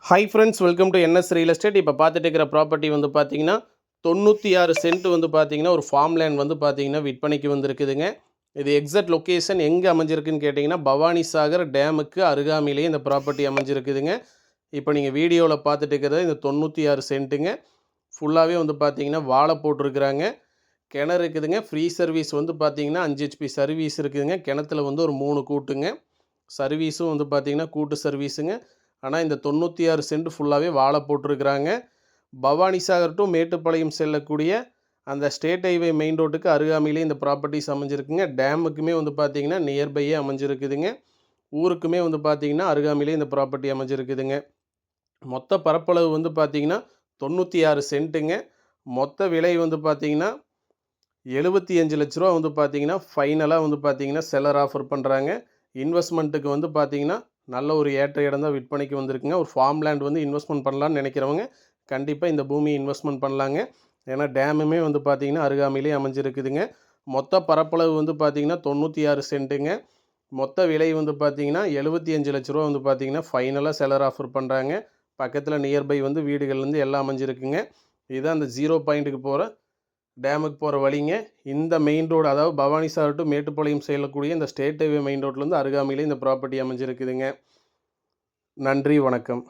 Hi friends, welcome to NS real estate. இப்போ பார்த்துட்டு இருக்கிற ப்ராப்பர்ட்டி வந்து பார்த்தீங்கன்னா 96 சென்ட் வந்து பார்த்தீங்கன்னா ஒரு ஃபார்ம் லேண்ட் வந்து பார்த்தீங்கன்னா விற்பனைக்கு வந்திருக்குதுங்க. இது எக்ஸாக்ட் லொக்கேஷன் எங்கே அமைஞ்சிருக்குன்னு கேட்டிங்கன்னா பவானி சாகர் டேமுக்கு அருகாமையிலேயே இந்த ப்ராப்பர்ட்டி அமைஞ்சிருக்குதுங்க. இப்போ நீங்கள் வீடியோவில் பார்த்துட்டு இருக்கிறது இந்த 96 சென்ட்டுங்க. ஃபுல்லாகவே வந்து பார்த்தீங்கன்னா வாழை போட்டிருக்கிறாங்க. கிணறு இருக்குதுங்க. ஃப்ரீ சர்வீஸ் வந்து பார்த்தீங்கன்னா 5 ஹெச்பி சர்வீஸ் இருக்குதுங்க. கிணத்துல வந்து ஒரு 3 கூட்டுங்க. சர்வீஸும் வந்து பார்த்தீங்கன்னா கூட்டு சர்வீஸுங்க. ஆனால் இந்த 96 சென்ட் ஃபுல்லாகவே வாழை போட்டிருக்கிறாங்க. பவானி சாகர் டு மேட்டுப்பாளையம் செல்லக்கூடிய அந்த ஸ்டேட் ஹைவே மெயின் ரோட்டுக்கு அருகாமையிலே இந்த ப்ராப்பர்ட்டிஸ் அமைஞ்சிருக்குங்க. டேமுக்குமே வந்து பார்த்திங்கன்னா நியர்பையே அமைஞ்சிருக்குதுங்க. ஊருக்குமே வந்து பார்த்திங்கன்னா அருகாமையிலே இந்த ப்ராப்பர்ட்டி அமைஞ்சிருக்குதுங்க. மொத்த பரப்பளவு வந்து பார்த்திங்கன்னா 96 சென்ட்டுங்க. மொத்த விலை வந்து பார்த்திங்கன்னா 75 லட்ச ரூபா வந்து பார்த்திங்கன்னா ஃபைனலாக வந்து பார்த்திங்கன்னா செல்லர் ஆஃபர் பண்ணுறாங்க. இன்வெஸ்ட்மெண்ட்டுக்கு வந்து பார்த்திங்கன்னா நல்ல ஒரு ஏற்ற இடம் தான் விற்பனைக்கு வந்திருக்குங்க. ஒரு ஃபார்ம் லேண்ட் வந்து இன்வெஸ்ட்மெண்ட் பண்ணலான்னு நினைக்கிறவங்க கண்டிப்பாக இந்த பூமியை இன்வெஸ்ட்மெண்ட் பண்ணலாங்க. ஏன்னா டேமுமே வந்து பார்த்திங்கன்னா அருகாமையிலே அமைஞ்சிருக்குதுங்க. மொத்த பரப்பளவு வந்து பார்த்திங்கன்னா 96 சென்ட்டுங்க. மொத்த விலை வந்து பார்த்திங்கன்னா 75 லட்ச ரூபா வந்து பார்த்திங்கன்னா ஃபைனலாக செலர் ஆஃபர் பண்ணுறாங்க. பக்கத்தில் நியர்பை வந்து வீடுகள்லேருந்து எல்லாம் அமைஞ்சிருக்குங்க. இதுதான் அந்த 0 பாயிண்ட்டுக்கு போகிற டேமுக்கு போகிற வழிங்க. இந்த மெயின் ரோடு, அதாவது பவானி சாகர் டு மேட்டுப்பாளையம் செல்லக்கூடிய இந்த ஸ்டேட் ஹைவே மெயின் ரோட்லேருந்து அருகாமையிலே இந்த ப்ராப்பர்ட்டி அமைஞ்சிருக்குதுங்க. நன்றி, வணக்கம்.